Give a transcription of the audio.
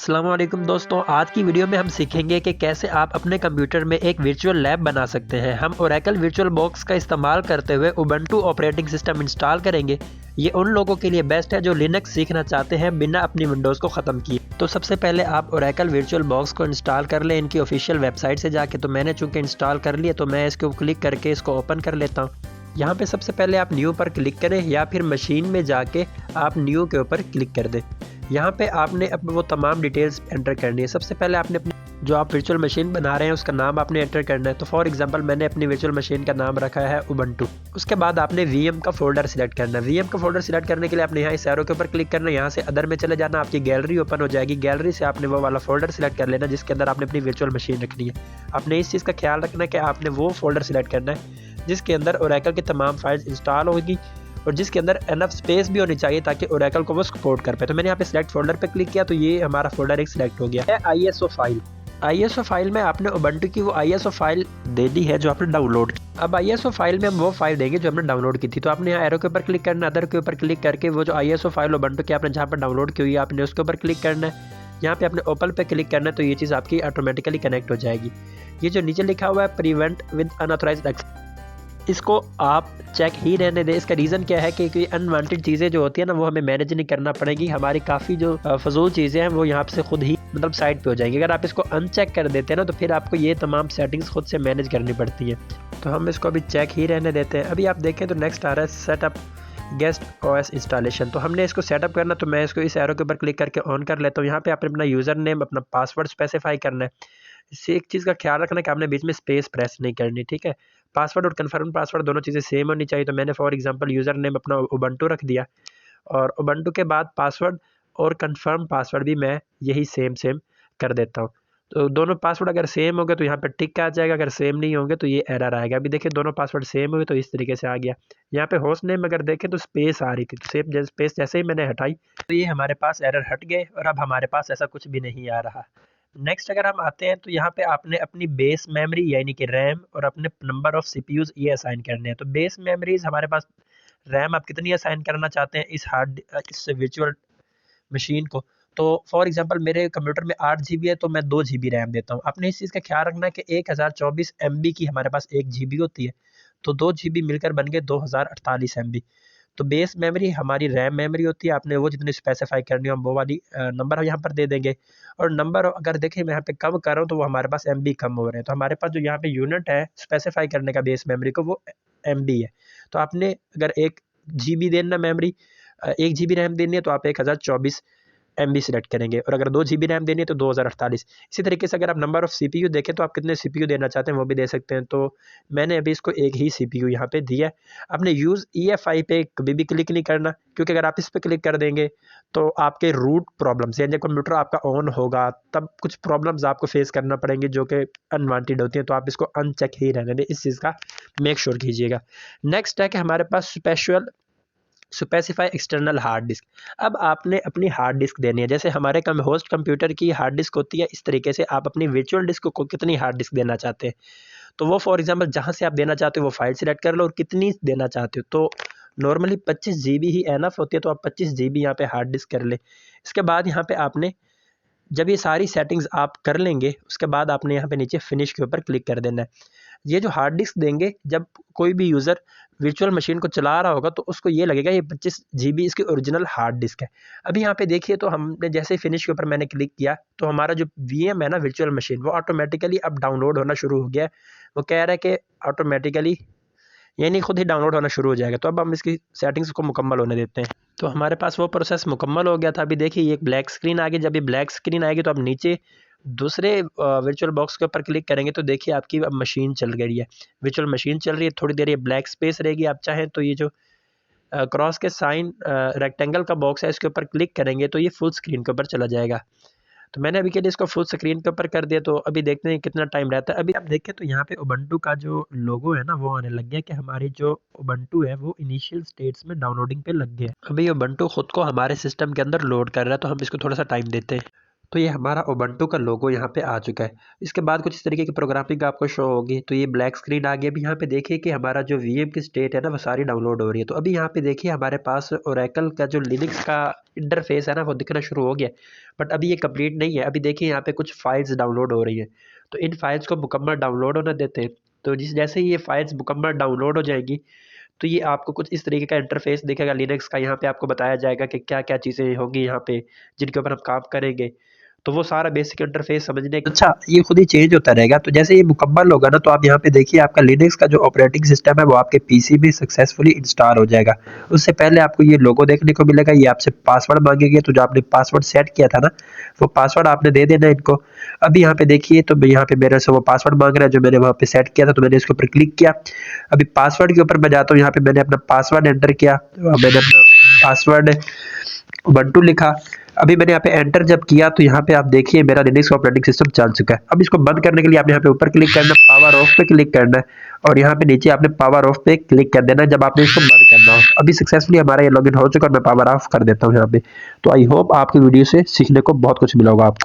अस्सलाम वालेकुम दोस्तों, आज की वीडियो में हम सीखेंगे कि कैसे आप अपने कंप्यूटर में एक वर्चुअल लैब बना सकते हैं। हम ओरेकल वर्चुअल बॉक्स का इस्तेमाल करते हुए उबंटू ऑपरेटिंग सिस्टम इंस्टॉल करेंगे। ये उन लोगों के लिए बेस्ट है जो लिनक्स सीखना चाहते हैं बिना अपनी विंडोज़ को ख़त्म किए। तो सबसे पहले आप ओरेकल वर्चुअल बॉक्स को इंस्टॉल कर लें इनकी ऑफिशियल वेबसाइट से जाके। तो मैंने चूँकि इंस्टॉल कर लिया तो मैं इसको क्लिक करके इसको ओपन कर लेता हूँ। यहाँ पे सबसे पहले आप न्यू पर क्लिक करें या फिर मशीन में जाके आप न्यू के ऊपर क्लिक कर दें। यहाँ पे आपने अब वो तमाम डिटेल्स एंटर करनी है। सबसे पहले आपने अपनी जो आप वर्चुअल मशीन बना रहे हैं उसका नाम आपने एंटर करना है। तो फॉर एग्जांपल मैंने अपनी वर्चुअल मशीन का नाम रखा है उबंटू। उसके बाद आपने वीएम का फोल्डर सिलेक्ट करना है। वीएम का फोल्डर सिलेक्ट करने के लिए आपने यहाँ इस एरो के ऊपर क्लिक करना है। यहाँ से अदर में चले जाना, आपकी गैलरी ओपन हो जाएगी। गैलरी से आपने वो वाला फोल्डर सिलेक्ट कर लेना जिसके अंदर आपने अपनी वर्चुअल मशीन रखनी है। आपने इस चीज़ का ख्याल रखना है कि आपने वो फोल्डर सिलेक्ट करना है जिसके अंदर ओरेकल की तमाम फाइल्स इंस्टॉल होगी और जिसके अंदर एनफ स्पेस भी होनी चाहिए ताकि ओरेकल को वो सपोर्ट कर पाए। तो मैंने यहाँ पे सिलेक्ट फोल्डर पे क्लिक किया तो ये हमारा फोल्डर एक सिलेक्ट हो गया है। ISO फाइल, ISO फाइल में आपने उबंटू की वो ISO फाइल दे दी है जो आपने डाउनलोड की। अब ISO फाइल में हम वो फाइल देंगे जो हमने डाउनलोड की थी। तो आपने यहाँ एरो के ऊपर क्लिक करना है, अदर के ऊपर क्लिक करके वो जो ISO फाइल उबंटू की आपने जहाँ पर डाउनलोड की हुई है आपने उसके ऊपर क्लिक करना है। यहाँ पे आपने ओपन पे क्लिक करना है तो ये चीज़ आपकी ऑटोमेटिकली कनेक्ट हो जाएगी। ये जो नीचे लिखा हुआ है प्रिवेंट विद अनऑथराइज्ड एक्सेस, इसको आप चेक ही रहने दें। इसका रीज़न क्या है कि अनवांटेड चीज़ें जो होती है ना वो हमें मैनेज नहीं करना पड़ेगी। हमारी काफ़ी जो फजूल चीज़ें हैं वो यहाँ से खुद ही मतलब साइड पे हो जाएंगी। अगर आप इसको अनचेक कर देते हैं ना तो फिर आपको ये तमाम सेटिंग्स खुद से मैनेज करनी पड़ती हैं। तो हम इसको अभी चेक ही रहने देते हैं। अभी आप देखें तो नेक्स्ट आ रहा है सेटअप गेस्ट OS इंस्टॉलेशन। तो हमने इसको सेटअप करना, तो मैं इसको इस एरो के ऊपर क्लिक करके ऑन कर लेता हूँ। यहाँ पे आपने अपना यूज़र नेम अपना पासवर्ड स्पेसिफाई करना है। इससे एक चीज़ का ख्याल रखना कि आपने बीच में स्पेस प्रेस नहीं करनी, ठीक है। पासवर्ड और कन्फर्म पासवर्ड दोनों चीज़ें सेम होनी चाहिए। तो मैंने फॉर एग्जांपल यूज़र नेम अपना उबंटू रख दिया और उबंटू के बाद पासवर्ड और कन्फर्म पासवर्ड भी मैं यही सेम कर देता हूँ। तो दोनों पासवर्ड अगर सेम हो गए तो यहाँ पर टिक आ जाएगा, अगर सेम नहीं होंगे तो ये एरर आएगा। अभी देखिए दोनों पासवर्ड सेम हुए तो इस तरीके से आ गया। यहाँ पे होस्ट नेम अगर देखें तो स्पेस आ रही थी, तो सेम स्पेस जैसे ही मैंने हटाई तो ये हमारे पास एरर हट गए और अब हमारे पास ऐसा कुछ भी नहीं आ रहा। नेक्स्ट अगर हम आते हैं तो यहाँ पे आपने अपनी बेस मेमोरी यानी कि रैम और अपने नंबर ऑफ CPUs ये असाइन करने हैं। तो बेस मेमोरीज हमारे पास रैम आप कितनी असाइन करना चाहते हैं इस वर्चुअल मशीन को। तो फॉर एग्जांपल मेरे कंप्यूटर में 8 GB है तो मैं 2 GB रैम देता हूँ। आपने इस चीज़ का ख्याल रखना है कि 1024 MB की हमारे पास 1 GB होती है, तो 2 GB मिलकर बन गए 2048 MB। तो बेस मेमोरी हमारी रैम मेमोरी होती है, आपने वो जितनी स्पेसिफाई करनी हो हम वो वाली नंबर यहाँ पर दे देंगे। और नंबर अगर देखें मैं यहाँ पे कम कर रहा हूँ तो वो हमारे पास MB कम हो रहे हैं। तो हमारे पास जो यहाँ पे यूनिट है स्पेसिफाई करने का बेस मेमोरी को वो MB है। तो आपने अगर 1 GB देना मेमोरी 1 GB रैम देनी है तो आप 1024 MB सिलेक्ट करेंगे और अगर 2 GB रैम देनी है तो 2048। इसी तरीके से अगर आप नंबर ऑफ CPU देखें तो आप कितने CPU देना चाहते हैं वो भी दे सकते हैं। तो मैंने अभी इसको एक ही CPU यहाँ पे दिया है। आपने यूज़ EFI पे कभी भी क्लिक नहीं करना, क्योंकि अगर आप इस पे क्लिक कर देंगे तो आपके रूट प्रॉब्लम्स यानी कंप्यूटर आपका ऑन होगा तब कुछ प्रॉब्लम्स आपको फेस करना पड़ेंगे जो कि अनवांटेड होती हैं। तो आप इसको अनचेक ही रहने दें, इस चीज़ का मेक श्योर कीजिएगा। नेक्स्ट है कि हमारे पास स्पेसिफाई एक्सटर्नल हार्ड डिस्क। अब आपने अपनी हार्ड डिस्क देनी है। जैसे हमारे होस्ट कंप्यूटर की हार्ड डिस्क होती है, इस तरीके से आप अपनी वर्चुअल डिस्क को कितनी हार्ड डिस्क देना चाहते हैं तो वो फॉर एग्जांपल जहां से आप देना चाहते हो वो फाइल सिलेक्ट कर लो और कितनी देना चाहते हो। तो नॉर्मली 25 GB ही एनफ होती है, तो आप 25 GB यहाँ पे हार्ड डिस्क कर ले। इसके बाद यहाँ पे आपने जब ये सारी सेटिंग्स आप कर लेंगे उसके बाद आपने यहाँ पे नीचे फिनिश के ऊपर क्लिक कर देना है। ये जो हार्ड डिस्क देंगे जब कोई भी यूज़र वर्चुअल मशीन को चला रहा होगा तो उसको ये लगेगा ये 25 GB इसकी ओरिजिनल हार्ड डिस्क है। अभी यहाँ पे देखिए तो हमने जैसे फिनिश के ऊपर मैंने क्लिक किया तो हमारा जो VM है ना वर्चुअल मशीन वो ऑटोमेटिकली अब डाउनलोड होना शुरू हो गया है। वो कह रहा है कि ऑटोमेटिकली यानी खुद ही डाउनलोड होना शुरू हो जाएगा। तो अब हम इसकी सेटिंग्स को मुकम्मल होने देते हैं। तो हमारे पास वो प्रोसेस मुकम्मल हो गया था। अभी देखिए ये एक ब्लैक स्क्रीन आ गई। जब ये ब्लैक स्क्रीन आएगी तो आप नीचे दूसरे वर्चुअल बॉक्स के ऊपर क्लिक करेंगे तो देखिए आपकी अब मशीन चल गई है, वर्चुअल मशीन चल रही है। थोड़ी देर ये ब्लैक स्पेस रहेगी। आप चाहें तो ये जो क्रॉस के साइन रेक्टेंगल का बॉक्स है इसके ऊपर क्लिक करेंगे तो ये फुल स्क्रीन के ऊपर चला जाएगा। तो मैंने अभी के लिए इसको फुल स्क्रीन के ऊपर कर दिया। तो अभी देखते हैं कितना टाइम रहता है। अभी आप देखें तो यहाँ पे उबंटू का जो लोगो है ना वो आने लग गया कि हमारी जो उबंटू है वो इनिशियल स्टेट्स में डाउनलोडिंग पे लग गया। अभी उबंटू खुद को हमारे सिस्टम के अंदर लोड कर रहा है तो हम इसको थोड़ा सा टाइम देते हैं। तो ये हमारा उबंटू का लोगो यहाँ पे आ चुका है। इसके बाद कुछ इस तरीके की प्रोग्रामिंग आपको शो होगी। तो ये ब्लैक स्क्रीन आ गई। अभी यहाँ पे देखिए कि हमारा जो वीएम की स्टेट है ना वो सारी डाउनलोड हो रही है। तो अभी यहाँ पे देखिए हमारे पास ओरेकल का जो लिनक्स का इंटरफेस है ना वो दिखना शुरू हो गया। बट अभी ये कंप्लीट नहीं है। अभी देखिए यहाँ पे कुछ फाइल्स डाउनलोड हो रही है। तो इन फाइल्स को मुकम्मल डाउनलोड होना देते हैं। तो जैसे ही ये फाइल्स मुकम्मल डाउनलोड हो जाएंगी तो ये आपको कुछ इस तरीके का इंटरफेस दिखेगा लिनक्स का। यहाँ पे आपको बताया जाएगा कि क्या क्या चीज़ें होंगी यहाँ पे जिनके ऊपर हम काम करेंगे। तो वो सारा बेसिक इंटरफेस समझने अच्छा ये खुद ही चेंज होता रहेगा। तो जैसे ये मुकम्मल होगा ना तो आप यहाँ पे देखिए आपका लिनक्स का जो ऑपरेटिंग सिस्टम है वो आपके पीसी में सक्सेसफुली इंस्टॉल हो जाएगा। उससे पहले आपको ये लोगो देखने को मिलेगा। ये आपसे पासवर्ड मांगेंगे तो जो आपने पासवर्ड सेट किया था ना वो पासवर्ड आपने दे देना इनको। अभी यहाँ पे देखिए तो यहाँ पे मेरे से वो पासवर्ड मांग रहा है जो मैंने वहाँ पे सेट किया था। तो मैंने इसके ऊपर क्लिक किया। अभी पासवर्ड के ऊपर मैं जाता हूँ। यहाँ पे मैंने अपना पासवर्ड एंटर किया। मैंने अपना पासवर्ड उबंटू लिखा। अभी मैंने यहाँ पे एंटर जब किया तो यहाँ पे आप देखिए मेरा लिनक्स ऑपरेटिंग सिस्टम चल चुका है। अब इसको बंद करने के लिए आपने यहाँ पे ऊपर क्लिक करना है, पावर ऑफ पे क्लिक करना है और यहाँ पे नीचे आपने पावर ऑफ पे क्लिक कर देना है जब आपने इसको बंद करना हो। अभी सक्सेसफुली हमारा ये लॉगिन हो चुका है और मैं पावर ऑफ कर देता हूँ यहाँ पे। तो आई होप आपकी वीडियो से सीखने को बहुत कुछ मिला होगा आपको।